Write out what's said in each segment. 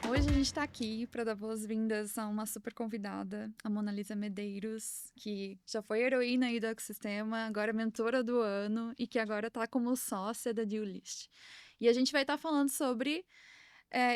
Hoje a gente está aqui para dar boas-vindas a uma super convidada, a Mona Lisa Medeiros, que já foi heroína aí do ecossistema, agora é mentora do ano e que agora está como sócia da Deal List. E a gente vai estar falando sobre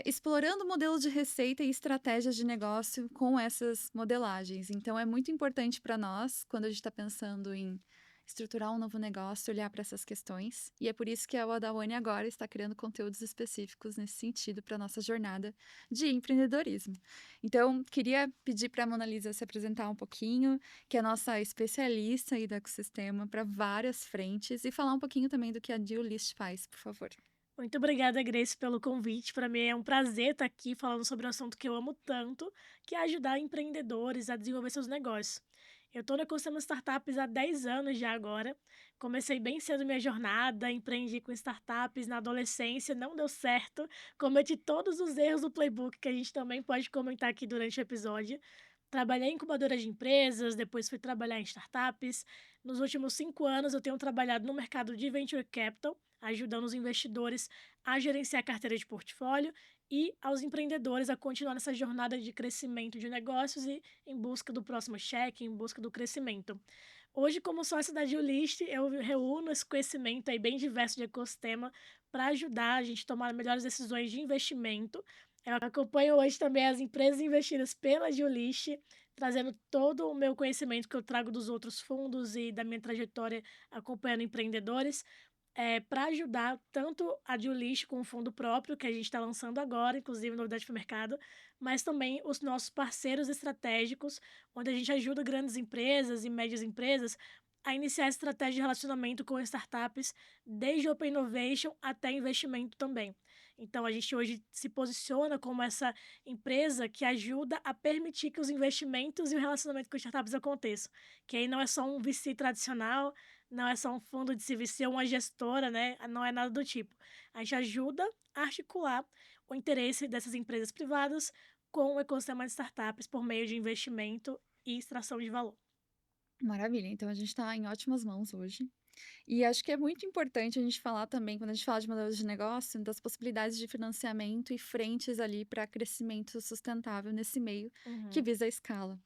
explorando modelos de receita e estratégias de negócio com essas modelagens. Então, é muito importante para nós, quando a gente está pensando em estruturar um novo negócio, olhar para essas questões. E é por isso que a Wadawane agora está criando conteúdos específicos nesse sentido para a nossa jornada de empreendedorismo. Então, queria pedir para a Mona Lisa se apresentar um pouquinho, que é a nossa especialista aí do ecossistema para várias frentes, e falar um pouquinho também do que a Deal List faz, por favor. Muito obrigada, Grace, pelo convite. Para mim é um prazer estar aqui falando sobre um assunto que eu amo tanto, que é ajudar empreendedores a desenvolver seus negócios. Eu estou no ecossistema startups há 10 anos já agora. Comecei bem cedo minha jornada, empreendi com startups na adolescência, não deu certo. Cometi todos os erros do playbook que a gente também pode comentar aqui durante o episódio. Trabalhei em incubadoras de empresas, depois fui trabalhar em startups. Nos últimos 5 anos, eu tenho trabalhado no mercado de venture capital, ajudando os investidores a gerenciar a carteira de portfólio e aos empreendedores a continuar nessa jornada de crescimento de negócios e em busca do próximo cheque, em busca do crescimento. Hoje, como sócio da Geolist, eu reúno esse conhecimento aí bem diverso de ecossistema para ajudar a gente a tomar melhores decisões de investimento. Eu acompanho hoje também as empresas investidas pela Geolist, trazendo todo o meu conhecimento que eu trago dos outros fundos e da minha trajetória acompanhando empreendedores, para ajudar tanto a Geolist com o fundo próprio, que a gente está lançando agora, inclusive novidade para o mercado, mas também os nossos parceiros estratégicos, onde a gente ajuda grandes empresas e médias empresas a iniciar essa estratégia de relacionamento com startups, desde Open Innovation até investimento também. Então, a gente hoje se posiciona como essa empresa que ajuda a permitir que os investimentos e o relacionamento com startups aconteçam, que aí não é só um VC tradicional, não é só um fundo de CVC ou uma gestora, né, não é nada do tipo. A gente ajuda a articular o interesse dessas empresas privadas com o ecossistema de startups por meio de investimento e extração de valor. Maravilha, então a gente está em ótimas mãos hoje. E acho que é muito importante a gente falar também, quando a gente fala de modelos de negócio, das possibilidades de financiamento e frentes ali para crescimento sustentável nesse meio que Uhum, visa a escala.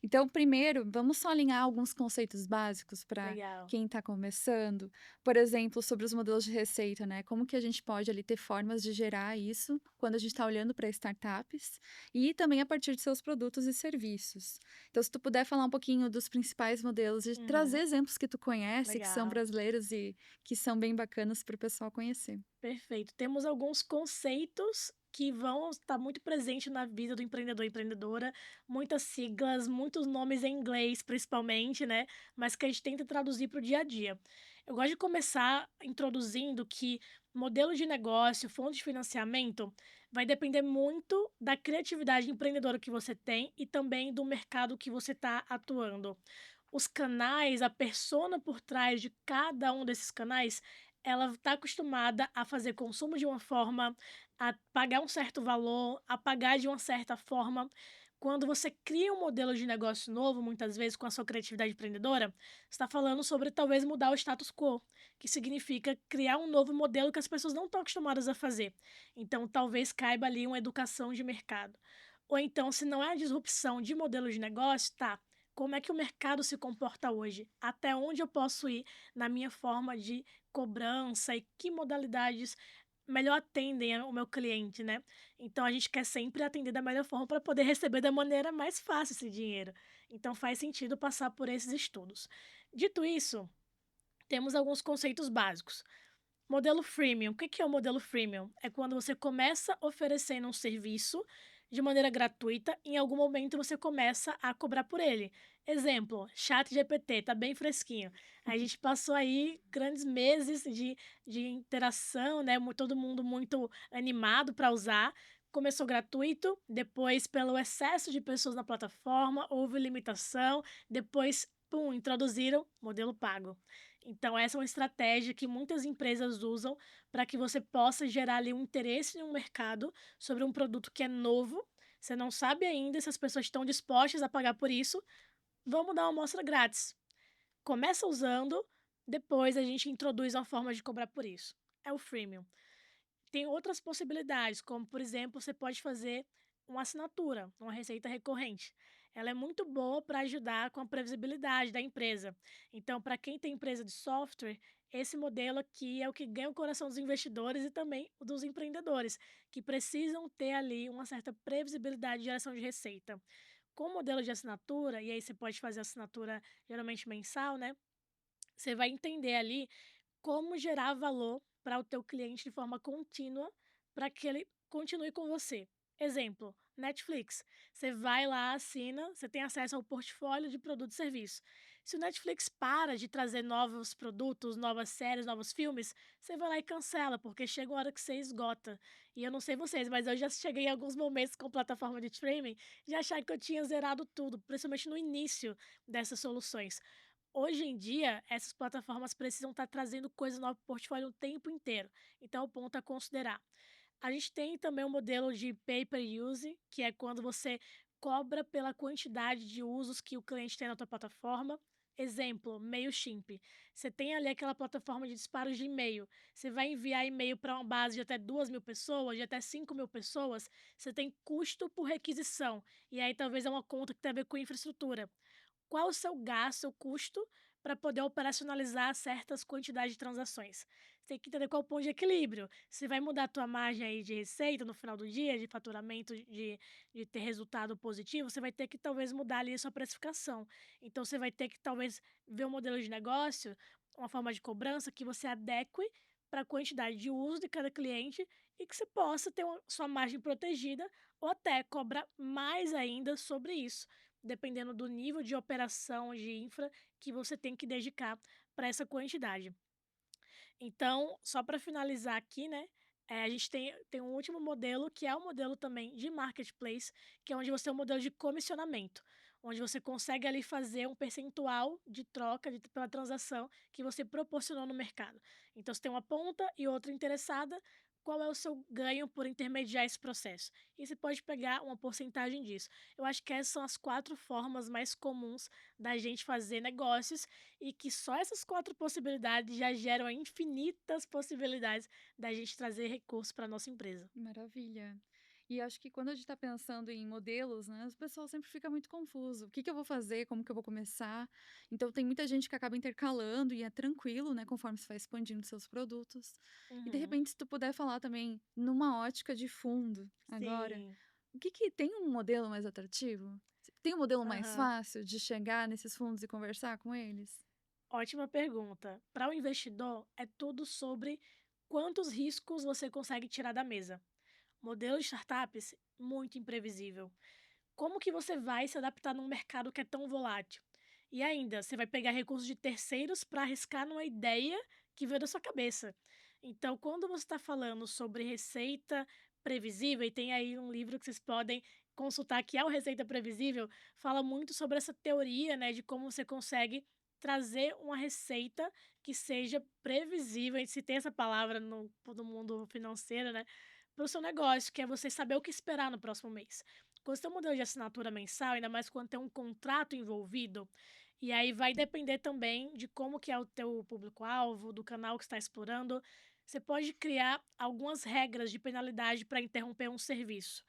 Então, primeiro, vamos só alinhar alguns conceitos básicos para legal. quem está começando. Por exemplo, sobre os modelos de receita, né? Como que a gente pode ali ter formas de gerar isso quando a gente está olhando para startups e também a partir de seus produtos e serviços. Então, se tu puder falar um pouquinho dos principais modelos e trazer Uhum, exemplos que tu conhece, que são legal. brasileiros e que são bem bacanas para o pessoal conhecer. Perfeito. Temos alguns conceitos que vão estar muito presentes na vida do empreendedor e empreendedora, muitas siglas, muitos nomes em inglês, principalmente, né? Mas que a gente tenta traduzir para o dia a dia. Eu gosto de começar introduzindo que modelo de negócio, fonte de financiamento, vai depender muito da criatividade empreendedora que você tem e também do mercado que você está atuando. Os canais, a persona por trás de cada um desses canais, ela está acostumada a fazer consumo de uma forma, a pagar um certo valor, a pagar de uma certa forma. Quando você cria um modelo de negócio novo, muitas vezes com a sua criatividade empreendedora, você está falando sobre talvez mudar o status quo, que significa criar um novo modelo que as pessoas não estão acostumadas a fazer. Então, talvez caiba ali uma educação de mercado. Ou então, se não é a disrupção de modelo de negócio, tá. Como é que o mercado se comporta hoje? Até onde eu posso ir na minha forma de cobrança e que modalidades melhor atendem o meu cliente, né. Então a gente quer sempre atender da melhor forma para poder receber da maneira mais fácil esse dinheiro. Então faz sentido passar por esses estudos. Dito isso, temos alguns conceitos básicos. Modelo freemium. O que que é o modelo freemium? É quando você começa oferecendo um serviço de maneira gratuita, em algum momento você começa a cobrar por ele. Exemplo, ChatGPT, tá bem fresquinho. A gente passou aí grandes meses de interação, né? Todo mundo muito animado para usar. Começou gratuito, depois, pelo excesso de pessoas na plataforma, houve limitação, depois, pum, introduziram modelo pago. Então, essa é uma estratégia que muitas empresas usam para que você possa gerar ali um interesse no mercado sobre um produto que é novo. Você não sabe ainda se as pessoas estão dispostas a pagar por isso. Vamos dar uma amostra grátis. Começa usando, depois a gente introduz uma forma de cobrar por isso. É o freemium. Tem outras possibilidades, como, por exemplo, você pode fazer uma assinatura, uma receita recorrente. Ela é muito boa para ajudar com a previsibilidade da empresa. Então, para quem tem empresa de software, esse modelo aqui é o que ganha o coração dos investidores e também o dos empreendedores, que precisam ter ali uma certa previsibilidade de geração de receita. Com o modelo de assinatura, e aí você pode fazer assinatura geralmente mensal, né? Você vai entender ali como gerar valor para o teu cliente de forma contínua, para que ele continue com você. Exemplo, Netflix. Você vai lá, assina, você tem acesso ao portfólio de produto e serviço. Se o Netflix para de trazer novos produtos, novas séries, novos filmes, você vai lá e cancela, porque chega uma hora que você esgota. E eu não sei vocês, mas eu já cheguei em alguns momentos com plataforma de streaming de achar que eu tinha zerado tudo, principalmente no início dessas soluções. Hoje em dia, essas plataformas precisam estar trazendo coisa nova para o portfólio o tempo inteiro, então é um ponto a considerar. A gente tem também o modelo de pay per use, que é quando você cobra pela quantidade de usos que o cliente tem na tua plataforma. Exemplo, Mailchimp. Você tem ali aquela plataforma de disparos de e-mail. Você vai enviar e-mail para uma base de até 2.000 pessoas, de até 5.000 pessoas. Você tem custo por requisição. E aí talvez é uma conta que tem a ver com infraestrutura. Qual o seu gasto, o custo, para poder operacionalizar certas quantidades de transações. Você tem que entender qual é o ponto de equilíbrio. Se vai mudar a tua margem aí de receita no final do dia, de faturamento, de ter resultado positivo, você vai ter que talvez mudar ali a sua precificação. Então você vai ter que talvez ver um modelo de negócio, uma forma de cobrança que você adeque para a quantidade de uso de cada cliente e que você possa ter sua margem protegida ou até cobrar mais ainda sobre isso, dependendo do nível de operação de infra que você tem que dedicar para essa quantidade. Então, só para finalizar aqui, né, a gente tem um último modelo, que é o modelo também de marketplace, que é onde você tem um modelo de comissionamento, onde você consegue ali fazer um percentual de troca pela transação que você proporcionou no mercado. Então, você tem uma ponta e outra interessada, qual é o seu ganho por intermediar esse processo? E você pode pegar uma porcentagem disso. Eu acho que essas são as 4 formas mais comuns da gente fazer negócios e que só essas 4 possibilidades já geram infinitas possibilidades da gente trazer recursos para nossa empresa. Maravilha. E acho que quando a gente está pensando em modelos, né, o pessoal sempre fica muito confuso. O que que eu vou fazer? Como que eu vou começar? Então tem muita gente que acaba intercalando e é tranquilo, né, conforme você vai expandindo seus produtos. E de Uhum. repente, se tu puder falar também numa ótica de fundo agora, Sim. o que que tem um modelo mais atrativo? Tem um modelo mais Aham. fácil de chegar nesses fundos e conversar com eles? Ótima pergunta. Para o investidor, é tudo sobre quantos riscos você consegue tirar da mesa. Modelo de startups, muito imprevisível. Como que você vai se adaptar num mercado que é tão volátil? E ainda, você vai pegar recursos de terceiros para arriscar numa ideia que veio da sua cabeça. Então, quando você está falando sobre receita previsível, e tem aí um livro que vocês podem consultar, que é o Receita Previsível, fala muito sobre essa teoria, né, de como você consegue trazer uma receita que seja previsível, e se tem essa palavra no mundo financeiro, né, para o seu negócio, que é você saber o que esperar no próximo mês. Quando você tem um modelo de assinatura mensal, ainda mais quando tem um contrato envolvido, e aí vai depender também de como que é o teu público-alvo, do canal que está explorando, você pode criar algumas regras de penalidade para interromper um serviço.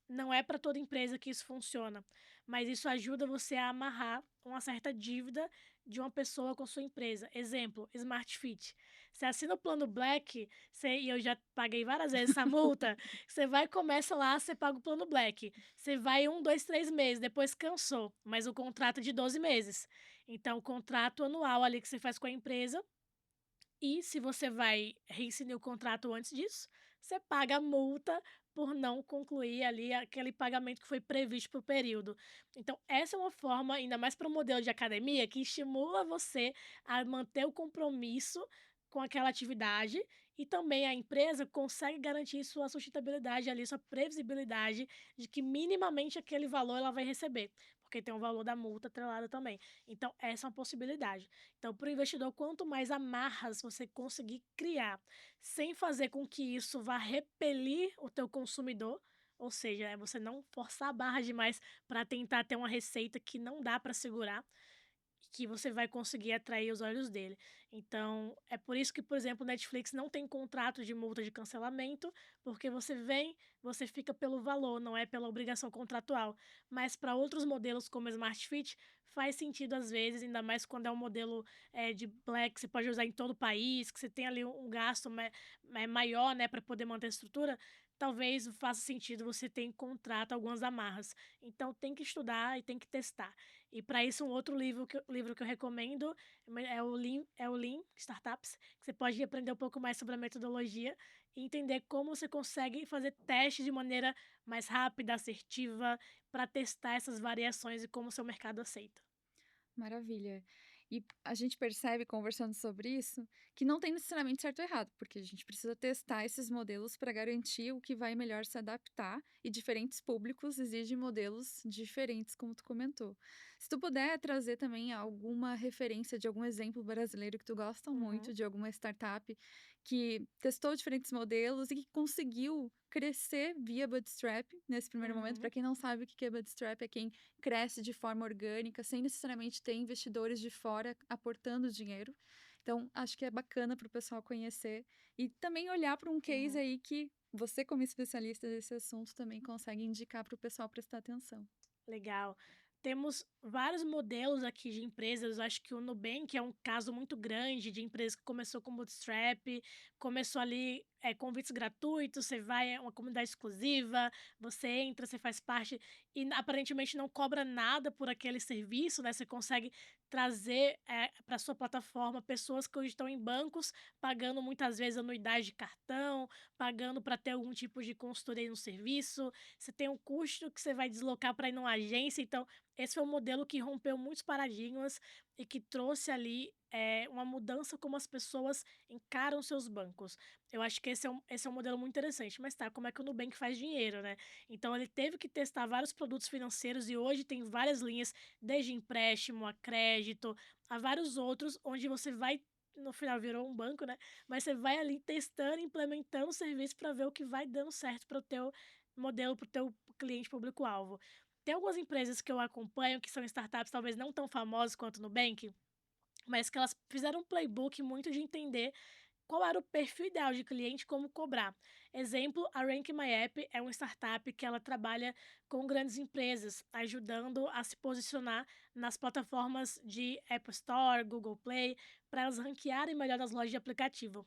Não é para toda empresa que isso funciona, mas isso ajuda você a amarrar uma certa dívida de uma pessoa com sua empresa. Exemplo, Smart Fit. Você assina o plano Black, e eu já paguei várias vezes essa multa, você vai, começa lá, você paga o plano Black. Você vai 1, 2, 3 meses, depois cansou, mas o contrato é de 12 meses. Então, o contrato anual ali que você faz com a empresa e se você vai rescindir o contrato antes disso, você paga a multa por não concluir ali aquele pagamento que foi previsto para o período. Então, essa é uma forma, ainda mais para o modelo de academia, que estimula você a manter o compromisso com aquela atividade e também a empresa consegue garantir sua sustentabilidade ali, sua previsibilidade de que minimamente aquele valor ela vai receber, porque tem o valor da multa atrelada também. Então, essa é uma possibilidade. Então, para o investidor, quanto mais amarras você conseguir criar, sem fazer com que isso vá repelir o teu consumidor, ou seja, é você não forçar a barra demais para tentar ter uma receita que não dá para segurar, que você vai conseguir atrair os olhos dele. Então, é por isso que, por exemplo, Netflix não tem contrato de multa de cancelamento, porque você vem, você fica pelo valor, não é pela obrigação contratual. Mas para outros modelos como o Smart Fit, faz sentido às vezes, ainda mais quando é um modelo de Black, que você pode usar em todo o país, que você tem ali um gasto maior, né, para poder manter a estrutura. Talvez faça sentido você ter em contrato algumas amarras. Então tem que estudar e tem que testar. E para isso um outro livro que eu recomendo é o Lean Startups, que você pode aprender um pouco mais sobre a metodologia e entender como você consegue fazer testes de maneira mais rápida, assertiva, para testar essas variações e como o seu mercado aceita. Maravilha. E a gente percebe, conversando sobre isso, que não tem necessariamente certo ou errado, porque a gente precisa testar esses modelos para garantir o que vai melhor se adaptar, e diferentes públicos exigem modelos diferentes, como tu comentou. Se tu puder trazer também alguma referência de algum exemplo brasileiro que tu gosta Uhum, muito, de alguma startup que testou diferentes modelos e que conseguiu crescer via Bootstrap nesse primeiro momento. Para uhum. quem não sabe o que é Bootstrap, é quem cresce de forma orgânica, sem necessariamente ter investidores de fora aportando dinheiro. Então, acho que é bacana para o pessoal conhecer e também olhar para um case Uhum. aí que você, como especialista desse assunto, também consegue indicar para o pessoal prestar atenção. Legal. Temos vários modelos aqui de empresas. Eu acho que o Nubank é um caso muito grande de empresa que começou com Bootstrap, começou ali convites gratuitos, você vai, é uma comunidade exclusiva, você entra, você faz parte e aparentemente não cobra nada por aquele serviço, né? Você consegue trazer para sua plataforma pessoas que hoje estão em bancos, pagando muitas vezes anuidade de cartão, pagando para ter algum tipo de consultoria no serviço. Você tem um custo que você vai deslocar para ir numa agência. Então, esse foi um modelo que rompeu muitos paradigmas e que trouxe ali uma mudança como as pessoas encaram seus bancos. Eu acho que esse é um modelo muito interessante. Mas tá, como é que o Nubank faz dinheiro, né? Então, ele teve que testar vários produtos financeiros e hoje tem várias linhas, desde empréstimo a crédito, a vários outros, onde você vai. No final virou um banco, né? Mas você vai ali testando, implementando o serviço para ver o que vai dando certo para o teu modelo, para o teu cliente público-alvo. Tem algumas empresas que eu acompanho que são startups talvez não tão famosas quanto o Nubank, mas que elas fizeram um playbook muito de entender qual era o perfil ideal de cliente, como cobrar. Exemplo, a Rank My App é uma startup que ela trabalha com grandes empresas, ajudando a se posicionar nas plataformas de App Store, Google Play, para elas ranquearem melhor nas lojas de aplicativo.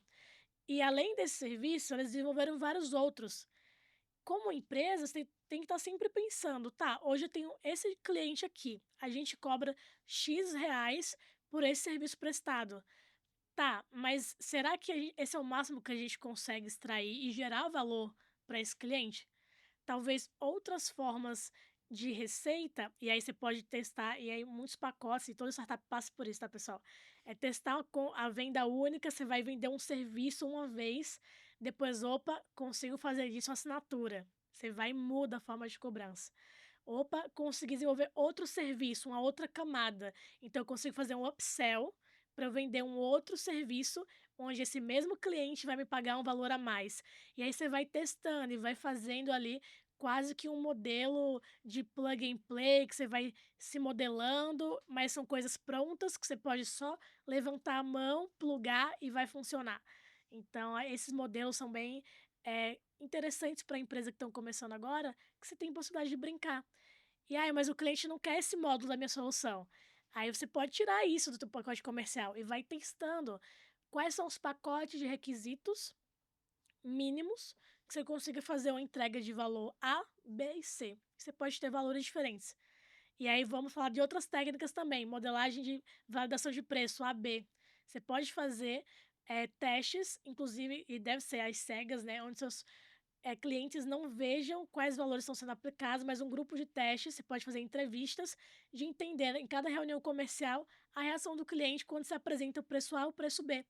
E além desse serviço, eles desenvolveram vários outros. Como empresa, você tem que estar sempre pensando: "Tá, hoje eu tenho esse cliente aqui, a gente cobra X reais por esse serviço prestado. Tá, mas será que esse é o máximo que a gente consegue extrair e gerar valor para esse cliente?" Talvez outras formas de receita, e aí você pode testar, e aí muitos pacotes, e toda startup passa por isso, tá, pessoal? É testar com a venda única, você vai vender um serviço uma vez, depois, opa, consigo fazer disso uma assinatura. Você vai e muda a forma de cobrança. Opa, consegui desenvolver outro serviço, uma outra camada. Então, eu consigo fazer um upsell para eu vender um outro serviço, onde esse mesmo cliente vai me pagar um valor a mais. E aí você vai testando e vai fazendo ali quase que um modelo de plug and play, que você vai se modelando, mas são coisas prontas que você pode só levantar a mão, plugar e vai funcionar. Então, esses modelos são bem interessantes para a empresa que estão começando agora, que você tem possibilidade de brincar. E aí, mas o cliente não quer esse módulo da minha solução. Aí você pode tirar isso do teu pacote comercial e vai testando quais são os pacotes de requisitos mínimos que você consiga fazer uma entrega de valor A, B e C. Você pode ter valores diferentes. E aí vamos falar de outras técnicas também, modelagem de validação de preço, AB. Você pode fazer testes, inclusive, e deve ser às cegas, né? Onde seus clientes não vejam quais valores estão sendo aplicados, mas um grupo de testes, você pode fazer entrevistas de entender em cada reunião comercial a reação do cliente quando se apresenta o preço A ou o preço B.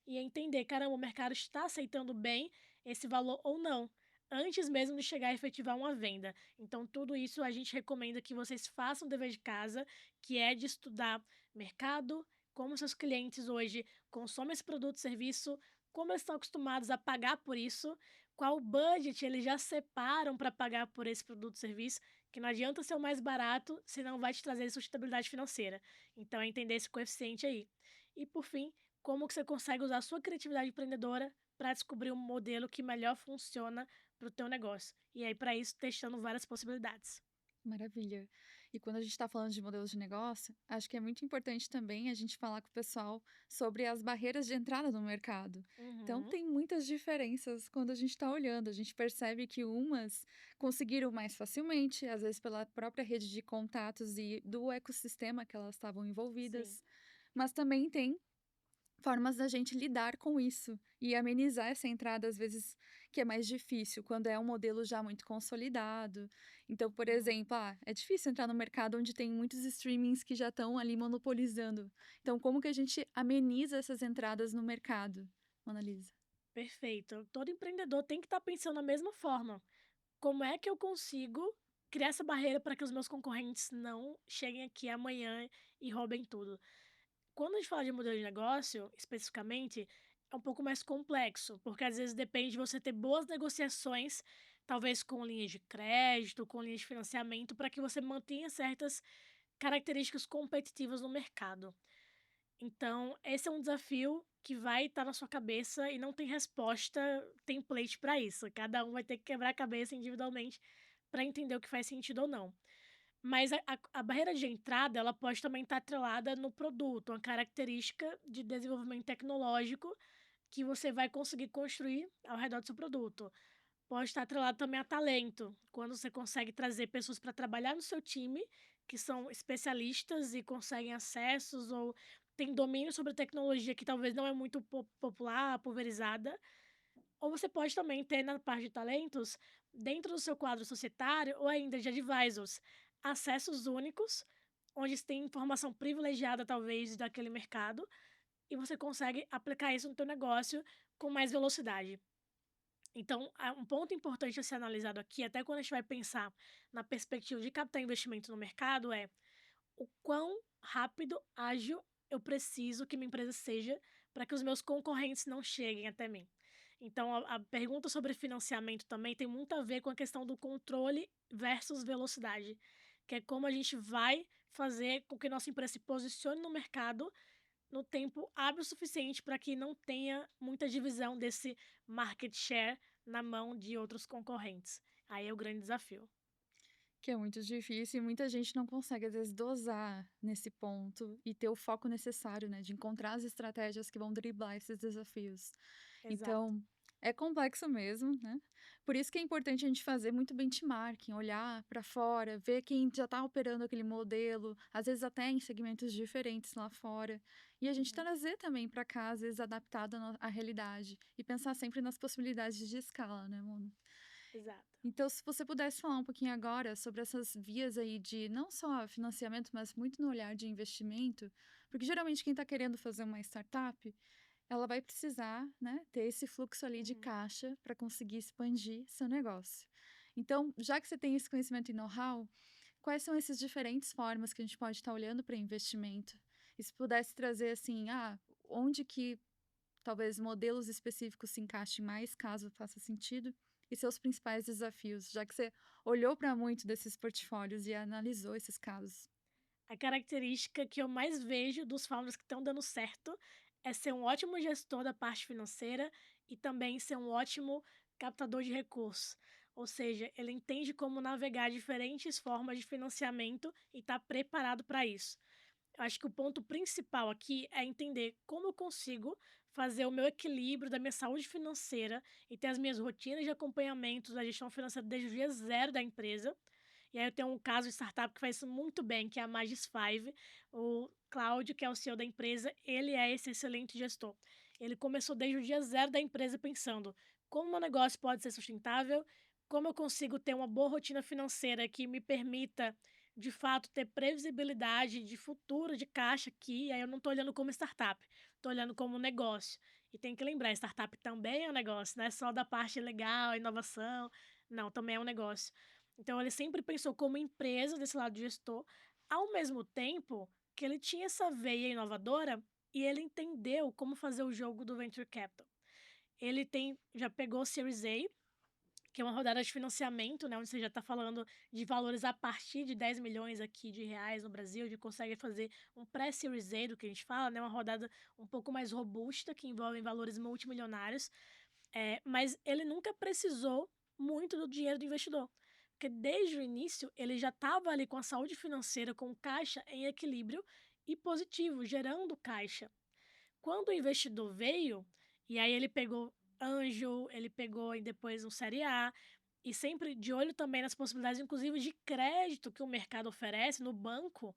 E entender, caramba, o mercado está aceitando bem esse valor ou não, antes mesmo de chegar a efetivar uma venda. Então, tudo isso a gente recomenda que vocês façam o dever de casa, que é de estudar mercado, como seus clientes hoje consomem esse produto e serviço, como eles estão acostumados a pagar por isso, qual budget eles já separam para pagar por esse produto e serviço, que não adianta ser o mais barato se não vai te trazer sustentabilidade financeira. Então é entender esse coeficiente aí. E por fim, como que você consegue usar a sua criatividade empreendedora para descobrir um modelo que melhor funciona para o teu negócio. E aí, para isso, testando várias possibilidades. Maravilha. E quando a gente está falando de modelos de negócio, acho que é muito importante também a gente falar com o pessoal sobre as barreiras de entrada no mercado. Então, Uhum, tem muitas diferenças quando a gente está olhando. A gente percebe que umas conseguiram mais facilmente, às vezes pela própria rede de contatos e do ecossistema que elas estavam sim. envolvidas, mas também tem formas da gente lidar com isso e amenizar essa entrada, às vezes, que é mais difícil, quando é um modelo já muito consolidado. Então, por Uhum. exemplo, é difícil entrar no mercado onde tem muitos streamings que já estão ali monopolizando. Então, como que a gente ameniza essas entradas no mercado, Mona Lisa? Perfeito. Todo empreendedor tem que estar pensando da mesma forma. Como é que eu consigo criar essa barreira para que os meus concorrentes não cheguem aqui amanhã e roubem tudo? Quando a gente fala de modelo de negócio, especificamente, é um pouco mais complexo, porque às vezes depende de você ter boas negociações, talvez com linhas de crédito, com linhas de financiamento, para que você mantenha certas características competitivas no mercado. Então, esse é um desafio que vai estar na sua cabeça e não tem resposta template para isso. Cada um vai ter que quebrar a cabeça individualmente para entender o que faz sentido ou não. Mas a barreira de entrada, ela pode também estar atrelada no produto, uma característica de desenvolvimento tecnológico que você vai conseguir construir ao redor do seu produto. Pode estar atrelado também a talento, quando você consegue trazer pessoas para trabalhar no seu time, que são especialistas e conseguem acessos ou têm domínio sobre tecnologia que talvez não é muito popular, pulverizada. Ou você pode também ter na parte de talentos, dentro do seu quadro societário ou ainda de advisors, acessos únicos, onde você tem informação privilegiada talvez daquele mercado, e você consegue aplicar isso no teu negócio com mais velocidade. Então, um ponto importante a ser analisado aqui, até quando a gente vai pensar na perspectiva de captar investimento no mercado, é o quão rápido, ágil eu preciso que minha empresa seja para que os meus concorrentes não cheguem até mim. Então, a pergunta sobre financiamento também tem muito a ver com a questão do controle versus velocidade, que é como a gente vai fazer com que nossa empresa se posicione no mercado no tempo hábil suficiente para que não tenha muita divisão desse market share na mão de outros concorrentes. Aí é o grande desafio. Que é muito difícil e muita gente não consegue, às vezes, dosar nesse ponto e ter o foco necessário, né, de encontrar as estratégias que vão driblar esses desafios. Exato. Então, é complexo mesmo, né? Por isso que é importante a gente fazer muito benchmarking, olhar para fora, ver quem já está operando aquele modelo, às vezes até em segmentos diferentes lá fora, e a gente Uhum. trazer também para cá, às vezes adaptado à realidade, e pensar sempre nas possibilidades de escala, né, Mona? Exato. Então, se você pudesse falar um pouquinho agora sobre essas vias aí de não só financiamento, mas muito no olhar de investimento, porque geralmente quem está querendo fazer uma startup, ela vai precisar, né, ter esse fluxo ali de Uhum. caixa para conseguir expandir seu negócio. Então, já que você tem esse conhecimento e know-how, quais são essas diferentes formas que a gente pode estar olhando para investimento? E se pudesse trazer assim, onde que talvez modelos específicos se encaixem mais, caso faça sentido, e seus principais desafios, já que você olhou para muito desses portfólios e analisou esses casos. A característica que eu mais vejo dos founders que estão dando certo é ser um ótimo gestor da parte financeira e também ser um ótimo captador de recursos. Ou seja, ele entende como navegar diferentes formas de financiamento e está preparado para isso. Eu acho que o ponto principal aqui é entender como eu consigo fazer o meu equilíbrio da minha saúde financeira e ter as minhas rotinas de acompanhamento da gestão financeira desde o dia zero da empresa. E aí eu tenho um caso de startup que faz isso muito bem, que é a Magis 5. O Cláudio, que é o CEO da empresa, ele é esse excelente gestor. Ele começou desde o dia zero da empresa pensando como o meu negócio pode ser sustentável, como eu consigo ter uma boa rotina financeira que me permita de fato ter previsibilidade de futuro, de caixa aqui, e aí eu não estou olhando como startup, estou olhando como negócio. E tem que lembrar, startup também é um negócio, não é só da parte legal, inovação, não, também é um negócio. Então ele sempre pensou como empresa desse lado de gestor, ao mesmo tempo que ele tinha essa veia inovadora e ele entendeu como fazer o jogo do venture capital. Ele já pegou o Series A que é uma rodada de financiamento, né, onde você já está falando de valores a partir de 10 milhões aqui de reais no Brasil, onde consegue fazer um pré-series A, do que a gente fala, né, uma rodada um pouco mais robusta, que envolve valores multimilionários, mas ele nunca precisou muito do dinheiro do investidor, porque desde o início ele já estava ali com a saúde financeira, com o caixa em equilíbrio e positivo, gerando caixa. Quando o investidor veio, e aí ele pegou anjo, ele pegou e depois um série A, e sempre de olho também nas possibilidades, inclusive, de crédito que o mercado oferece no banco,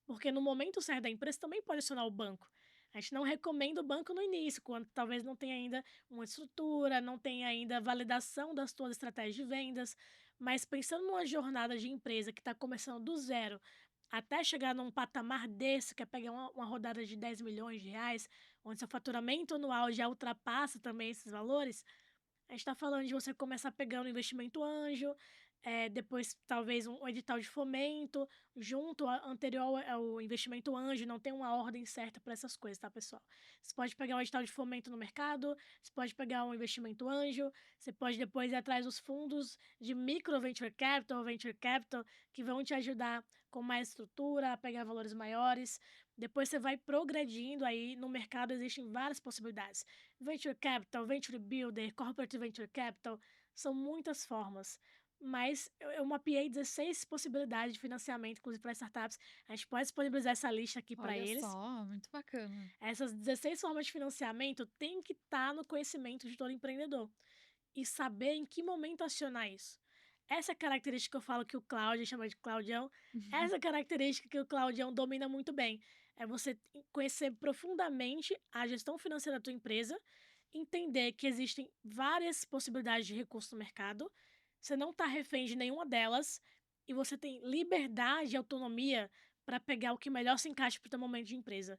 porque no momento certo da empresa também pode acionar o banco. A gente não recomenda o banco no início, quando talvez não tenha ainda uma estrutura, não tenha ainda validação das suas estratégias de vendas, mas pensando numa jornada de empresa que está começando do zero, até chegar num patamar desse, que é pegar uma rodada de 10 milhões de reais, onde seu faturamento anual já ultrapassa também esses valores, a gente está falando de você começar pegando investimento anjo, depois talvez um edital de fomento, junto anterior ao investimento anjo, não tem uma ordem certa para essas coisas, tá, pessoal? Você pode pegar um edital de fomento no mercado, você pode pegar um investimento anjo, você pode depois ir atrás dos fundos de micro venture capital, que vão te ajudar com mais estrutura, a pegar valores maiores. Depois você vai progredindo aí, no mercado existem várias possibilidades. Venture Capital, Venture Builder, Corporate Venture Capital, são muitas formas. Mas eu mapeei 16 possibilidades de financiamento, inclusive para startups. A gente pode disponibilizar essa lista aqui para Olha eles. só, muito bacana. Essas 16 formas de financiamento têm que estar no conhecimento de todo empreendedor e saber em que momento acionar isso. Essa característica que eu falo que o Cláudio chama de Claudião, essa característica que o Claudião domina muito bem, é você conhecer profundamente a gestão financeira da tua empresa, entender que existem várias possibilidades de recurso no mercado, você não está refém de nenhuma delas e você tem liberdade e autonomia para pegar o que melhor se encaixa para o teu momento de empresa.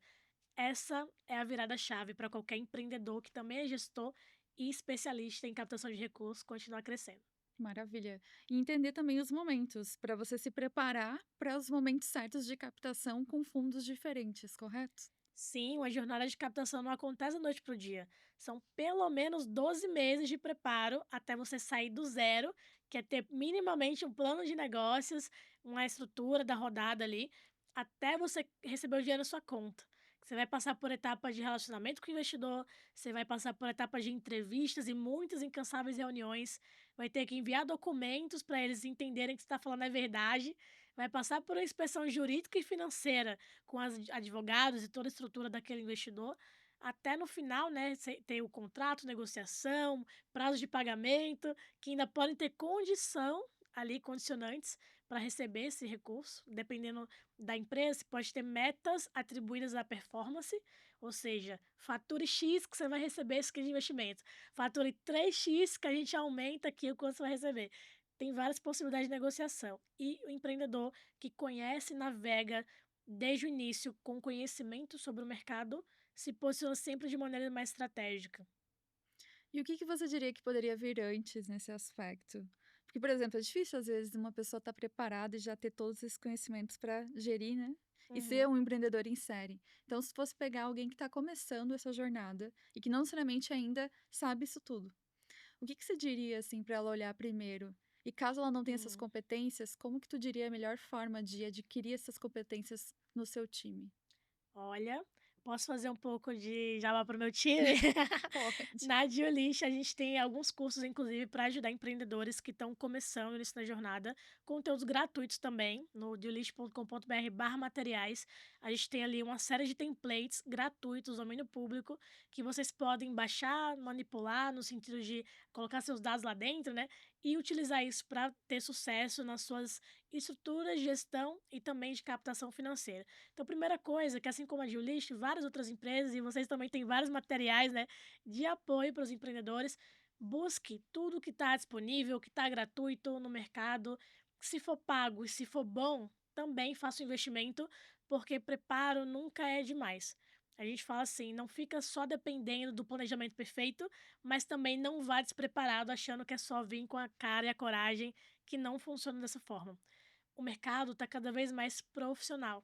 Essa é a virada-chave para qualquer empreendedor que também é gestor e especialista em captação de recursos continuar crescendo. Maravilha. E entender também os momentos, para você se preparar para os momentos certos de captação com fundos diferentes, correto? Sim, uma jornada de captação não acontece da noite para o dia. São pelo menos 12 meses de preparo até você sair do zero, que é ter minimamente um plano de negócios, uma estrutura da rodada ali, até você receber o dinheiro na sua conta. Você vai passar por etapas de relacionamento com o investidor, você vai passar por etapas de entrevistas e muitas incansáveis reuniões, vai ter que enviar documentos para eles entenderem que você está falando a verdade, vai passar por uma inspeção jurídica e financeira com os advogados e toda a estrutura daquele investidor, até no final, né, ter o contrato, negociação, prazo de pagamento, que ainda podem ter condição ali, condicionantes para receber esse recurso, dependendo da empresa, você pode ter metas atribuídas à performance, ou seja, fature X que você vai receber esse aqui de investimento, fature 3x que a gente aumenta aqui o quanto você vai receber. Tem várias possibilidades de negociação. E o empreendedor que conhece, navega desde o início com conhecimento sobre o mercado, se posiciona sempre de maneira mais estratégica. E o que você diria que poderia vir antes nesse aspecto? Porque, por exemplo, é difícil às vezes uma pessoa estar preparada e já ter todos esses conhecimentos para gerir, né? E ser Uhum. um empreendedor em série. Então, se fosse pegar alguém que está começando essa jornada e que não necessariamente ainda sabe isso tudo, o que você diria assim para ela olhar primeiro? E caso ela não tenha essas Hum. competências, como que tu diria a melhor forma de adquirir essas competências no seu time? Olha, posso fazer um pouco de jabá para o meu time? Pode. Na Diolist, a gente tem alguns cursos, inclusive, para ajudar empreendedores que estão começando nisso na jornada, conteúdos gratuitos também, no diolist.com.br/materiais. A gente tem ali uma série de templates gratuitos, domínio público, que vocês podem baixar, manipular, no sentido de colocar seus dados lá dentro, né? E utilizar isso para ter sucesso nas suas estruturas de gestão e também de captação financeira. Então, primeira coisa, que assim como a Geolist, várias outras empresas, e vocês também têm vários materiais, né, de apoio para os empreendedores, busque tudo que está disponível, que está gratuito no mercado. Se for pago e se for bom, também faça o investimento, porque preparo nunca é demais. A gente fala assim, não fica só dependendo do planejamento perfeito, mas também não vá despreparado achando que é só vir com a cara e a coragem, que não funciona dessa forma. O mercado está cada vez mais profissional.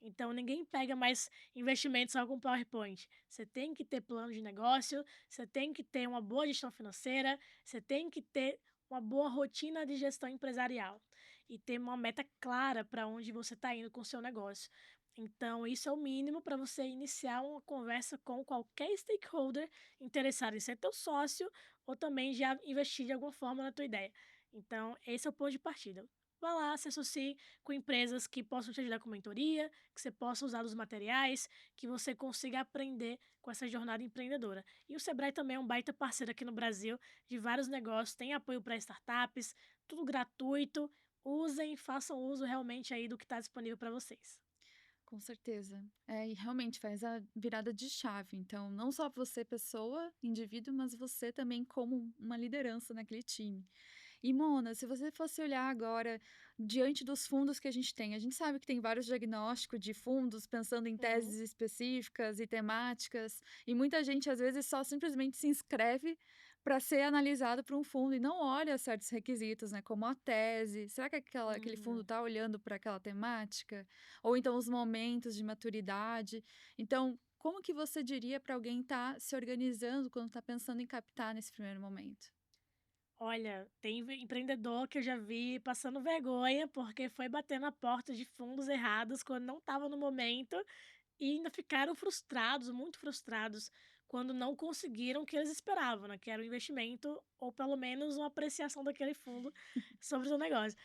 Então, ninguém pega mais investimento só com PowerPoint. Você tem que ter plano de negócio, você tem que ter uma boa gestão financeira, você tem que ter uma boa rotina de gestão empresarial e ter uma meta clara para onde você está indo com o seu negócio. Então, isso é o mínimo para você iniciar uma conversa com qualquer stakeholder interessado em ser teu sócio ou também já investir de alguma forma na tua ideia. Então, esse é o ponto de partida. Vá lá, se associe com empresas que possam te ajudar com mentoria, que você possa usar os materiais, que você consiga aprender com essa jornada empreendedora. E o Sebrae também é um baita parceiro aqui no Brasil de vários negócios, tem apoio para startups, tudo gratuito. Usem, façam uso realmente aí do que está disponível para vocês. Com certeza. É, e realmente faz a virada de chave. Então, não só você, pessoa, indivíduo, mas você também como uma liderança naquele time. E Mona, se você fosse olhar agora diante dos fundos que a gente sabe que tem vários diagnósticos de fundos pensando em Uhum. teses específicas e temáticas, e muita gente às vezes só simplesmente se inscreve para ser analisado por um fundo e não olha certos requisitos, né, como a tese. Será que aquele fundo Uhum. está olhando para aquela temática? Ou então os momentos de maturidade? Então, como que você diria para alguém estar se organizando quando está pensando em captar nesse primeiro momento? Olha, tem empreendedor que eu já vi passando vergonha porque foi bater na porta de fundos errados quando não estava no momento e ainda ficaram frustrados, muito frustrados, quando não conseguiram o que eles esperavam, né? Que era o investimento ou pelo menos uma apreciação daquele fundo sobre o seu negócio.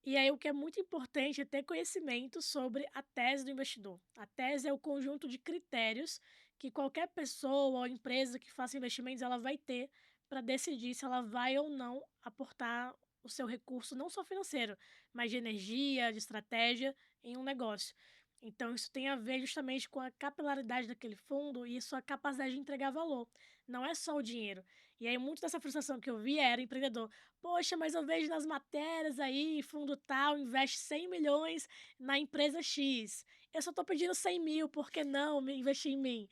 E aí o que é muito importante é ter conhecimento sobre a tese do investidor. A tese é o conjunto de critérios que qualquer pessoa ou empresa que faça investimentos ela vai ter para decidir se ela vai ou não aportar o seu recurso, não só financeiro, mas de energia, de estratégia em um negócio. Então, isso tem a ver justamente com a capilaridade daquele fundo e sua capacidade de entregar valor. Não é só o dinheiro. E aí, muito dessa frustração que eu vi era empreendedor. Poxa, mas eu vejo nas matérias aí, fundo tal investe 100 milhões na empresa X. Eu só estou pedindo 100 mil, por que não investir em mim?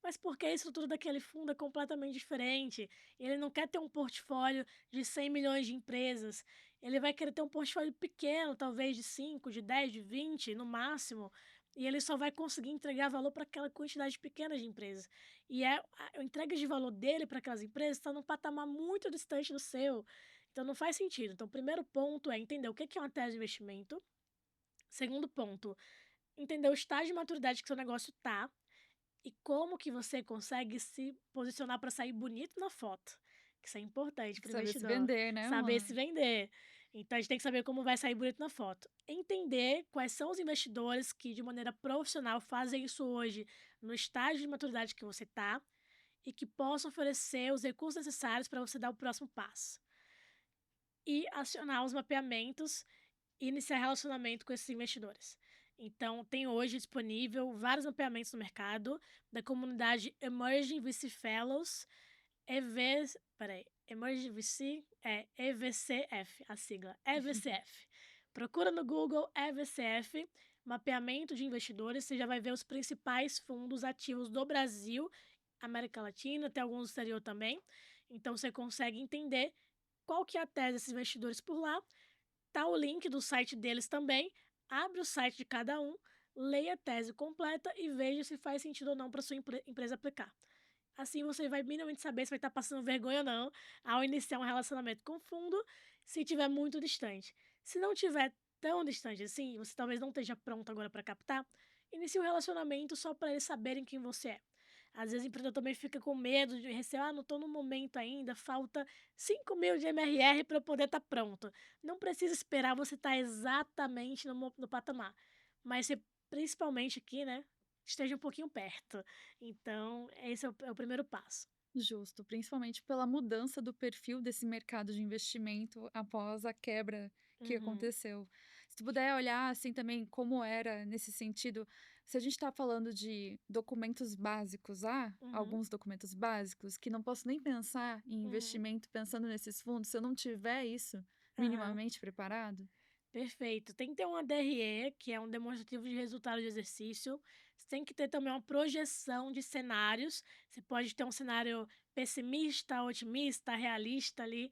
Mas porque a estrutura daquele fundo é completamente diferente. Ele não quer ter um portfólio de 100 milhões de empresas. Ele vai querer ter um portfólio pequeno, talvez de 5, de 10, de 20 no máximo. E ele só vai conseguir entregar valor para aquela quantidade pequena de empresas. E a entrega de valor dele para aquelas empresas está num patamar muito distante do seu. Então não faz sentido. Então, o primeiro ponto é entender o que é uma tese de investimento. Segundo ponto, entender o estágio de maturidade que seu negócio está e como que você consegue se posicionar para sair bonito na foto. Que isso é importante para o Saber se investidor, vender, né, saber se Mona? vender. Então a gente tem que saber como vai sair bonito na foto. Entender quais são os investidores que de maneira profissional fazem isso hoje no estágio de maturidade que você está e que possam oferecer os recursos necessários para você dar o próximo passo. E acionar os mapeamentos e iniciar relacionamento com esses investidores. Então, tem hoje disponível vários mapeamentos no mercado da comunidade Emerging VC Fellows, Emerging VC, EVCF, a sigla, EVCF. Procura no Google EVCF, mapeamento de investidores, você já vai ver os principais fundos ativos do Brasil, América Latina, tem alguns no exterior também. Então, você consegue entender qual que é a tese desses investidores por lá. Tá o link do site deles também. Abre o site de cada um, leia a tese completa e veja se faz sentido ou não para sua empresa aplicar. Assim você vai minimamente saber se vai estar passando vergonha ou não ao iniciar um relacionamento com o fundo, se tiver muito distante. Se não tiver tão distante assim, você talvez não esteja pronto agora para captar, inicie um relacionamento só para eles saberem quem você é. Às vezes o empreendedor também fica com medo de receber, não estou no momento ainda, falta 5 mil de MRR para eu poder estar pronto. Não precisa esperar você estar exatamente no patamar, mas você, principalmente aqui, né, esteja um pouquinho perto. Então, esse é o primeiro passo. Justo, principalmente pela mudança do perfil desse mercado de investimento após a quebra que Uhum, aconteceu. Se tu puder olhar assim também como era nesse sentido, se a gente está falando de documentos básicos, uhum, alguns documentos básicos que não posso nem pensar em uhum. investimento pensando nesses fundos, se eu não tiver isso Aham. minimamente preparado. Perfeito. Tem que ter um ADRE, que é um demonstrativo de resultado de exercício. Você tem que ter também uma projeção de cenários. Você pode ter um cenário pessimista, otimista, realista ali,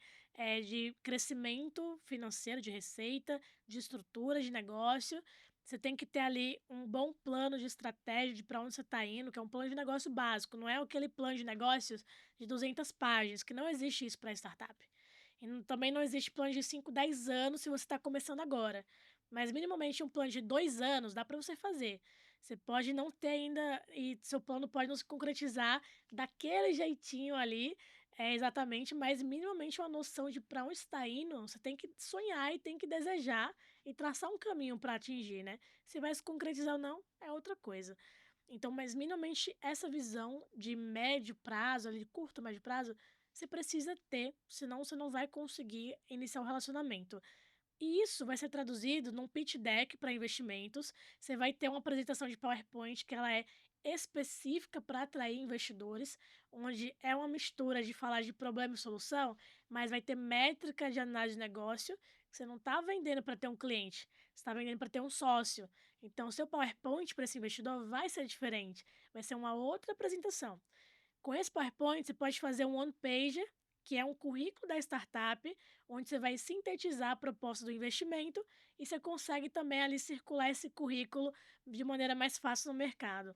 de crescimento financeiro, de receita, de estrutura de negócio. Você tem que ter ali um bom plano de estratégia de para onde você está indo, que é um plano de negócio básico, não é aquele plano de negócios de 200 páginas, que não existe isso para startup. E também não existe plano de 5, 10 anos se você está começando agora. Mas minimamente um plano de 2 anos dá para você fazer. Você pode não ter ainda e seu plano pode não se concretizar daquele jeitinho ali, exatamente, mas minimamente uma noção de para onde está indo, você tem que sonhar e tem que desejar e traçar um caminho para atingir, né. Se vai se concretizar ou não, é outra coisa. Então, mas minimamente essa visão de médio prazo, ali, curto, médio prazo, você precisa ter, senão você não vai conseguir iniciar um relacionamento. E isso vai ser traduzido num pitch deck para investimentos. Você vai ter uma apresentação de PowerPoint que ela é específica para atrair investidores, onde é uma mistura de falar de problema e solução, mas vai ter métrica de análise de negócio, que você não está vendendo para ter um cliente, você está vendendo para ter um sócio. Então, o seu PowerPoint para esse investidor vai ser diferente, vai ser uma outra apresentação. Com esse PowerPoint, você pode fazer um one pager, que é um currículo da startup, onde você vai sintetizar a proposta do investimento e você consegue também ali circular esse currículo de maneira mais fácil no mercado.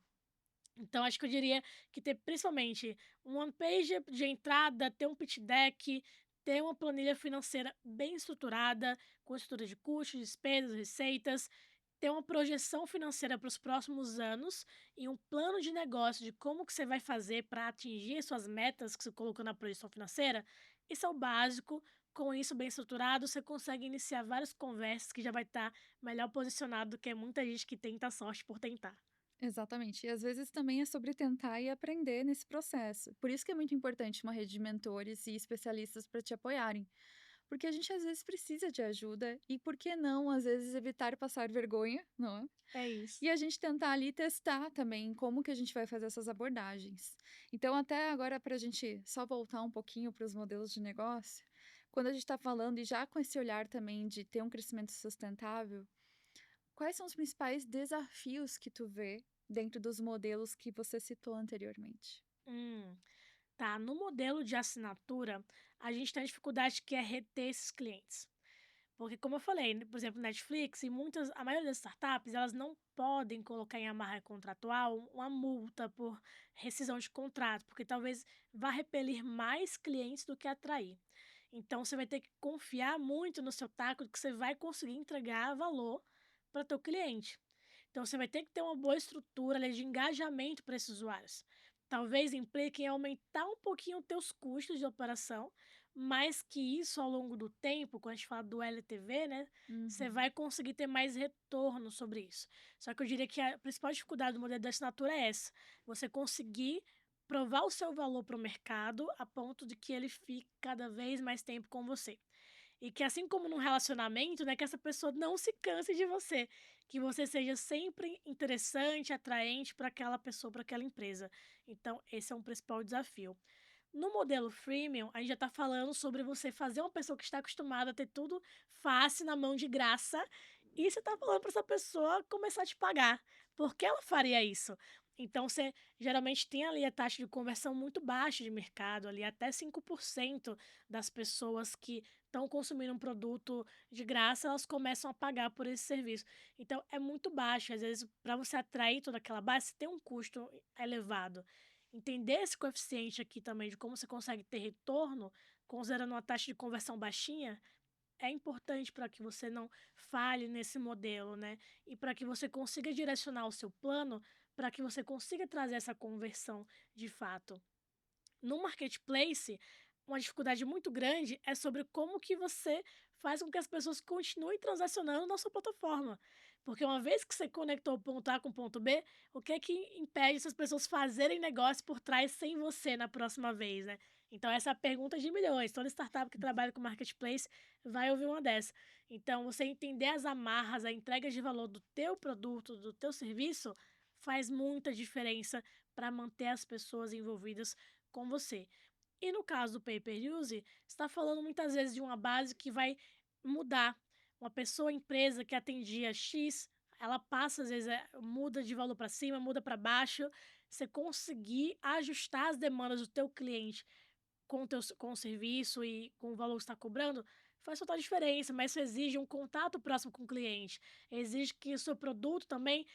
Então, acho que eu diria que ter principalmente um one pager de entrada, ter um pitch deck, ter uma planilha financeira bem estruturada, com estrutura de custos, despesas, receitas, ter uma projeção financeira para os próximos anos e um plano de negócio de como que você vai fazer para atingir suas metas que você colocou na projeção financeira, isso é o básico. Com isso bem estruturado, você consegue iniciar várias conversas que já vai estar melhor posicionado do que muita gente que tenta a sorte por tentar. Exatamente. E às vezes também é sobre tentar e aprender nesse processo. Por isso que é muito importante uma rede de mentores e especialistas para te apoiarem. Porque a gente às vezes precisa de ajuda e por que não, às vezes, evitar passar vergonha, não é? É isso. E a gente tentar ali testar também como que a gente vai fazer essas abordagens. Então, até agora, para a gente só voltar um pouquinho para os modelos de negócio, quando a gente está falando e já com esse olhar também de ter um crescimento sustentável, quais são os principais desafios que tu vê dentro dos modelos que você citou anteriormente? Hum. Tá, no modelo de assinatura, a gente tem a dificuldade que é reter esses clientes. Porque como eu falei, né, por exemplo, Netflix e muitas a maioria das startups, elas não podem colocar em amarra contratual uma multa por rescisão de contrato, porque talvez vá repelir mais clientes do que atrair. Então você vai ter que confiar muito no seu taco de que você vai conseguir entregar valor para teu cliente. Então você vai ter que ter uma boa estrutura ali de engajamento para esses usuários. Talvez implique em aumentar um pouquinho os teus custos de operação, mas que isso ao longo do tempo, quando a gente fala do LTV, né, você Uhum. vai conseguir ter mais retorno sobre isso. Só que eu diria que a principal dificuldade do modelo da assinatura é essa, você conseguir provar o seu valor para o mercado a ponto de que ele fique cada vez mais tempo com você. E que assim como num relacionamento, né, que essa pessoa não se canse de você, que você seja sempre interessante, atraente para aquela pessoa, para aquela empresa. Então, esse é um principal desafio. No modelo freemium, a gente já está falando sobre você fazer uma pessoa que está acostumada a ter tudo fácil na mão de graça, e você está falando para essa pessoa começar a te pagar. Por que ela faria isso? Então, você geralmente tem ali a taxa de conversão muito baixa de mercado, ali até 5% das pessoas que estão consumindo um produto de graça, elas começam a pagar por esse serviço. Então, é muito baixo. Às vezes, para você atrair toda aquela base, você tem um custo elevado. Entender esse coeficiente aqui também de como você consegue ter retorno, considerando uma taxa de conversão baixinha, é importante para que você não falhe nesse modelo, né? E para que você consiga direcionar o seu plano para que você consiga trazer essa conversão de fato. No marketplace, uma dificuldade muito grande é sobre como que você faz com que as pessoas continuem transacionando na sua plataforma. Porque uma vez que você conectou o ponto A com o ponto B, o que é que impede essas pessoas fazerem negócio por trás sem você na próxima vez, né? Então essa é a pergunta de milhões. Toda startup que trabalha com marketplace vai ouvir uma dessa. Então você entender as amarras, a entrega de valor do teu produto, do teu serviço, faz muita diferença para manter as pessoas envolvidas com você. E no caso do pay-per-use, está falando muitas vezes de uma base que vai mudar. Uma pessoa, empresa que atendia X, ela passa, às vezes, muda de valor para cima, muda para baixo. Você conseguir ajustar as demandas do teu cliente com o serviço e com o valor que está cobrando, faz total diferença, mas isso exige um contato próximo com o cliente. Exige que o seu produto também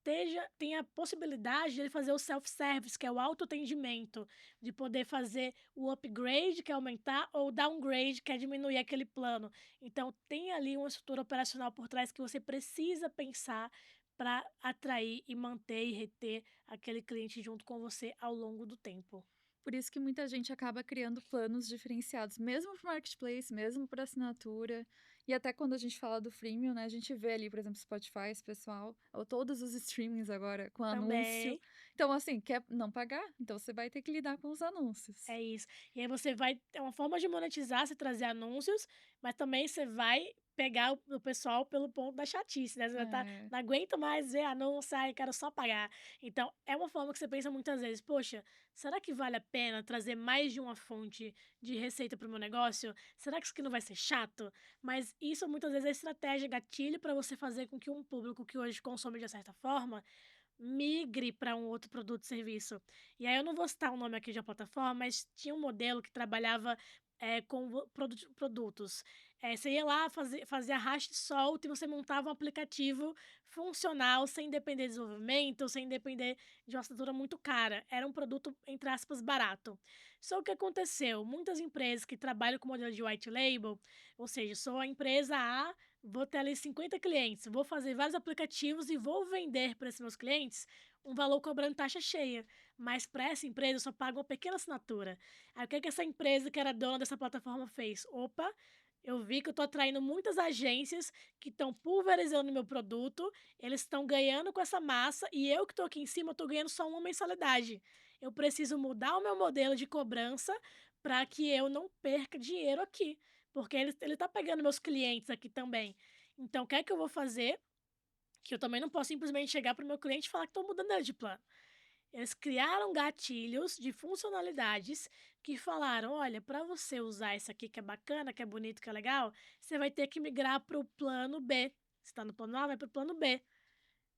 tenha a possibilidade de ele fazer o self-service, que é o autoatendimento, de poder fazer o upgrade, que é aumentar, ou o downgrade, que é diminuir aquele plano. Então, tem ali uma estrutura operacional por trás que você precisa pensar para atrair e manter e reter aquele cliente junto com você ao longo do tempo. Por isso que muita gente acaba criando planos diferenciados, mesmo para o marketplace, mesmo para assinatura. E até quando a gente fala do freemium, né? A gente vê ali, por exemplo, Spotify, esse pessoal, ou todos os streamings agora com anúncio. Também. Então, assim, quer não pagar? Então você vai ter que lidar com os anúncios. É isso. E aí você vai é uma forma de monetizar, você trazer anúncios, mas também você vai pegar o pessoal pelo ponto da chatice, né, você vai estar: É. "Não aguento mais ver anúncio, ai, quero só pagar". Então, é uma forma que você pensa muitas vezes: "Poxa, será que vale a pena trazer mais de uma fonte de receita para o meu negócio? Será que isso aqui não vai ser chato?". Mas isso muitas vezes é estratégia, gatilho para você fazer com que um público que hoje consome de certa forma, migre para um outro produto e serviço. E aí eu não vou citar o nome aqui de uma plataforma, mas tinha um modelo que trabalhava, com produtos. Você ia lá, fazia arraste e solta e você montava um aplicativo funcional, sem depender de desenvolvimento, sem depender de uma assinatura muito cara. Era um produto, entre aspas, "barato". Só o que aconteceu, muitas empresas que trabalham com modelo de white label, ou seja, sou a empresa A, vou ter ali 50 clientes, vou fazer vários aplicativos e vou vender para esses meus clientes um valor cobrando taxa cheia. Mas para essa empresa eu só pago uma pequena assinatura. Aí o que que essa empresa que era dona dessa plataforma fez? Opa, eu vi que eu estou atraindo muitas agências que estão pulverizando meu produto, eles estão ganhando com essa massa e eu que estou aqui em cima estou ganhando só uma mensalidade. Eu preciso mudar o meu modelo de cobrança para que eu não perca dinheiro aqui, porque ele está pegando meus clientes aqui também. Então, o que é que eu vou fazer? Que eu também não posso simplesmente chegar para o meu cliente e falar que estou mudando ele de plano. Eles criaram gatilhos de funcionalidades que falaram: olha, para você usar isso aqui que é bacana, que é bonito, que é legal, você vai ter que migrar para o plano B. Você está no plano A, vai para o plano B.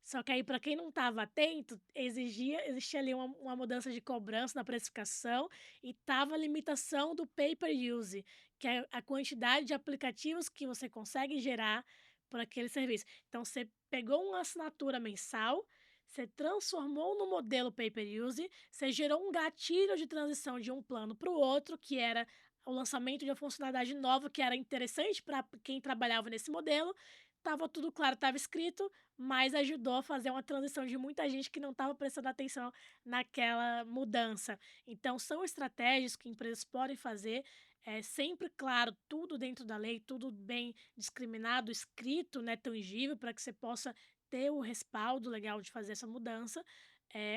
Só que aí, para quem não estava atento, existia ali uma mudança de cobrança na precificação e estava a limitação do pay per use, que é a quantidade de aplicativos que você consegue gerar por aquele serviço. Então, você pegou uma assinatura mensal, você transformou no modelo pay per use, você gerou um gatilho de transição de um plano para o outro, que era o lançamento de uma funcionalidade nova que era interessante para quem trabalhava nesse modelo. Estava tudo claro, estava escrito, mas ajudou a fazer uma transição de muita gente que não estava prestando atenção naquela mudança. Então, são estratégias que empresas podem fazer, é sempre claro, tudo dentro da lei, tudo bem discriminado, escrito, né, tangível, para que você possa ter o respaldo legal de fazer essa mudança,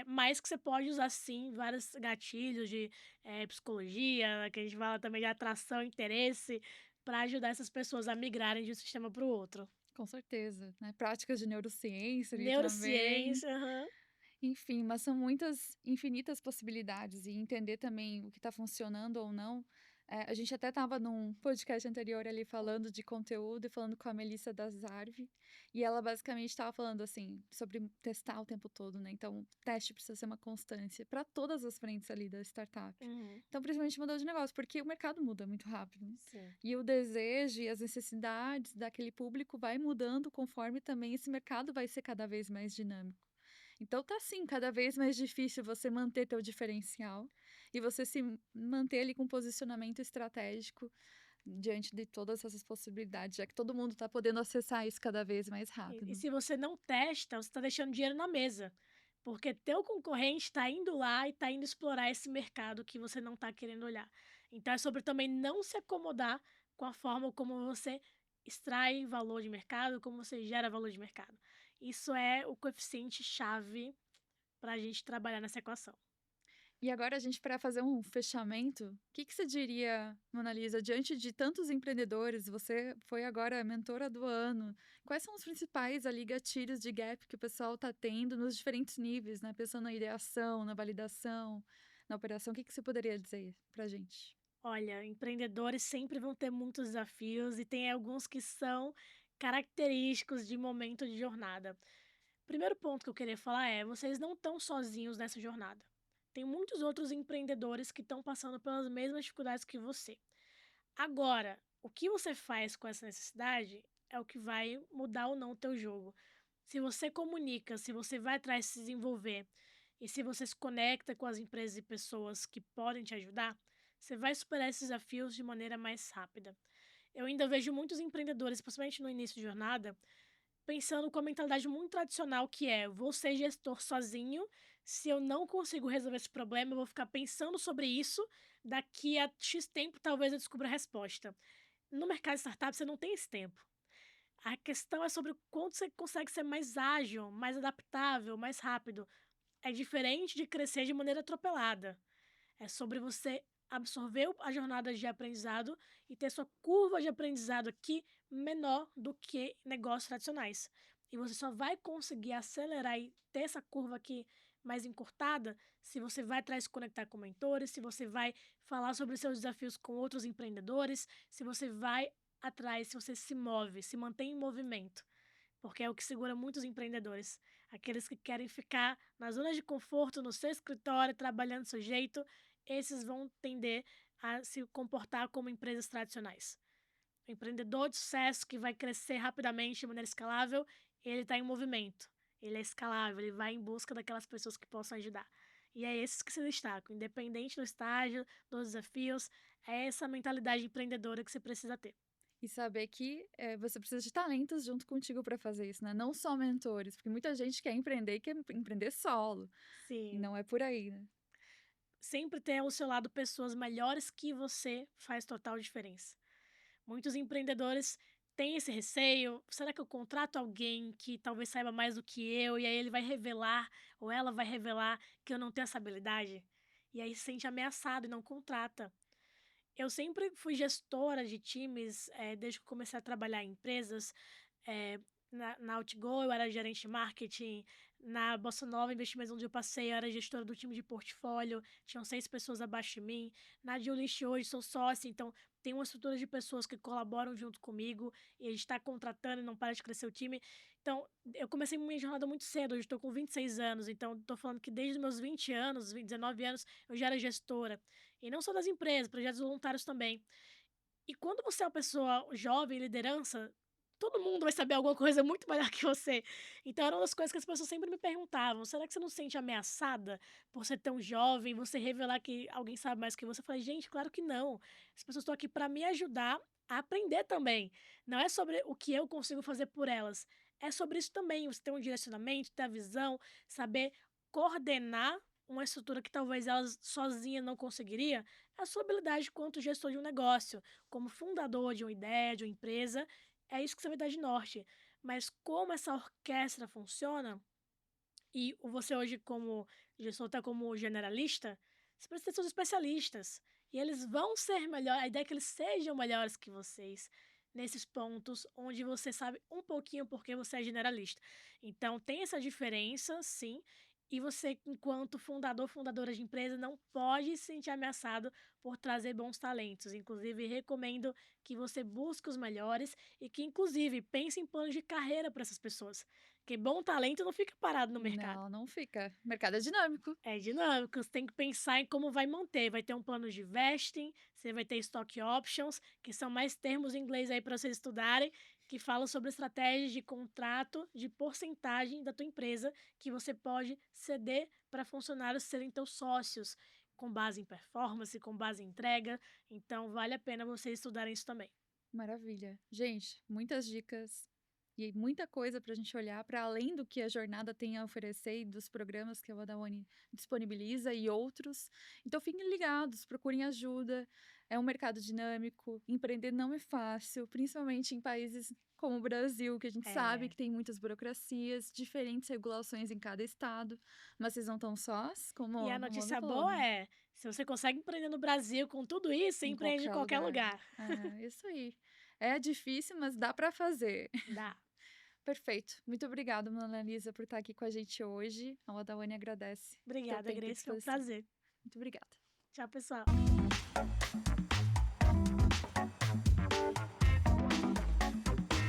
mas que você pode usar sim vários gatilhos de psicologia, que a gente fala também de atração, interesse, para ajudar essas pessoas a migrarem de um sistema para o outro. Com certeza, né? Práticas de neurociência ali também. Neurociência, aham. Enfim, mas são muitas infinitas possibilidades e entender também o que está funcionando ou não. A gente até estava num podcast anterior ali falando de conteúdo e falando com a Melissa da Zarve, e ela basicamente estava falando assim sobre testar o tempo todo, né? Então, teste precisa ser uma constância para todas as frentes ali da startup. Uhum. Então, principalmente mudou de negócio, porque o mercado muda muito rápido, né? Sim. E o desejo e as necessidades daquele público vai mudando conforme também esse mercado vai ser cada vez mais dinâmico. Então tá sim, cada vez mais difícil você manter teu diferencial e você se manter ali com um posicionamento estratégico diante de todas essas possibilidades, já que todo mundo está podendo acessar isso cada vez mais E rápido. se você não testa, você está deixando dinheiro na mesa, porque teu concorrente está indo lá e está indo explorar esse mercado que você não está querendo olhar. Então é sobre também não se acomodar com a forma como você extrai valor de mercado, como você gera valor de mercado. Isso é o coeficiente chave para a gente trabalhar nessa equação. E agora a gente, para fazer um fechamento, o que que você diria, Mona Lisa, diante de tantos empreendedores, você foi agora a mentora do ano, quais são os principais ali gatilhos de gap que o pessoal está tendo nos diferentes níveis, né? Pensando na ideação, na validação, na operação, o que que você poderia dizer para gente? Olha, empreendedores sempre vão ter muitos desafios e tem alguns que são característicos de momento de jornada. Primeiro ponto que eu queria falar é: vocês não estão sozinhos nessa jornada. Tem muitos outros empreendedores que estão passando pelas mesmas dificuldades que você. Agora, o que você faz com essa necessidade é o que vai mudar ou não o teu jogo. Se você comunica, se você vai atrás de se desenvolver e se você se conecta com as empresas e pessoas que podem te ajudar, você vai superar esses desafios de maneira mais rápida. Eu ainda vejo muitos empreendedores, principalmente no início de jornada, pensando com a mentalidade muito tradicional que é: vou ser gestor sozinho, se eu não consigo resolver esse problema, eu vou ficar pensando sobre isso, daqui a X tempo talvez eu descubra a resposta. No mercado de startup você não tem esse tempo. A questão é sobre o quanto você consegue ser mais ágil, mais adaptável, mais rápido. É diferente de crescer de maneira atropelada. É sobre você absorver a jornada de aprendizado e ter sua curva de aprendizado aqui menor do que negócios tradicionais. E você só vai conseguir acelerar e ter essa curva aqui mais encurtada se você vai atrás de se conectar com mentores, se você vai falar sobre os seus desafios com outros empreendedores, se você vai atrás, se você se move, se mantém em movimento. Porque é o que segura muitos empreendedores. Aqueles que querem ficar na zona de conforto, no seu escritório, trabalhando do seu jeito, esses vão tender a se comportar como empresas tradicionais. O empreendedor de sucesso que vai crescer rapidamente de maneira escalável, ele está em movimento. Ele é escalável, ele vai em busca daquelas pessoas que possam ajudar. E é esses que se destacam, independente do estágio, dos desafios, é essa mentalidade empreendedora que você precisa ter. E saber que você precisa de talentos junto contigo para fazer isso, né? Não só mentores, porque muita gente quer empreender e quer empreender solo. E Sim. não é por aí, né? Sempre ter ao seu lado pessoas melhores que você faz total diferença. Muitos empreendedores têm esse receio. Será que eu contrato alguém que talvez saiba mais do que eu e aí ele vai revelar ou ela vai revelar que eu não tenho essa habilidade? E aí se sente ameaçado e não contrata. Eu sempre fui gestora de times, desde que eu comecei a trabalhar em empresas. eh, na Outgo eu era gerente de marketing, na Bossa Nova Investimentos, onde eu passei, eu era gestora do time de portfólio, tinham 6 pessoas abaixo de mim. Na Deolist hoje sou sócia, então tem uma estrutura de pessoas que colaboram junto comigo e a gente está contratando e não para de crescer o time. Então, eu comecei minha jornada muito cedo, hoje estou com 26 anos, então estou falando que desde os meus 20 anos, 19 anos, eu já era gestora. E não só das empresas, projetos voluntários também. E quando você é uma pessoa jovem, liderança, todo mundo vai saber alguma coisa muito melhor que você. Então era uma das coisas que as pessoas sempre me perguntavam: será que você não se sente ameaçada por ser tão jovem, você revelar que alguém sabe mais que você? Eu falei: gente, claro que não. As pessoas estão aqui para me ajudar a aprender também. Não é sobre o que eu consigo fazer por elas. É sobre isso também. Você ter um direcionamento, ter a visão, saber coordenar uma estrutura que talvez elas sozinha não conseguiria, é a sua habilidade quanto gestor de um negócio, como fundador de uma ideia, de uma empresa, é isso que você vai dar de norte. Mas como essa orquestra funciona, e você hoje como gestor está como generalista, você precisa ter seus especialistas. E eles vão ser melhores, a ideia é que eles sejam melhores que vocês nesses pontos onde você sabe um pouquinho porque você é generalista. Então tem essa diferença, sim, e você, enquanto fundador, fundadora de empresa, não pode se sentir ameaçado por trazer bons talentos. Inclusive, recomendo que você busque os melhores e que, inclusive, pense em planos de carreira para essas pessoas. Porque bom talento não fica parado no mercado. Não, não fica. O mercado é dinâmico. É dinâmico, você tem que pensar em como vai manter. Vai ter um plano de vesting, você vai ter stock options, que são mais termos em inglês aí para vocês estudarem, que falam sobre estratégias de contrato, de porcentagem da tua empresa, que você pode ceder para funcionários serem teus sócios, com base em performance, com base em entrega. Então, vale a pena vocês estudarem isso também. Maravilha. Gente, muitas dicas e muita coisa para a gente olhar para além do que a jornada tem a oferecer e dos programas que a Wadaoni disponibiliza e outros. Então, fiquem ligados, procurem ajuda. É um mercado dinâmico, empreender não é fácil, principalmente em países como o Brasil, que a gente sabe É. que tem muitas burocracias, diferentes regulações em cada estado, mas vocês não estão sós, como E a a Amanda notícia falou, boa né? é, se você consegue empreender no Brasil com tudo isso, você Em empreende em qualquer qualquer lugar. lugar. É, isso aí. É difícil, mas dá para fazer. Dá. Perfeito. Muito obrigada, Mona Lisa, por estar aqui com a gente hoje. A Wadawane agradece teu Obrigada, tempo e Grace, foi um disposição. prazer. Muito obrigada. Tchau, pessoal.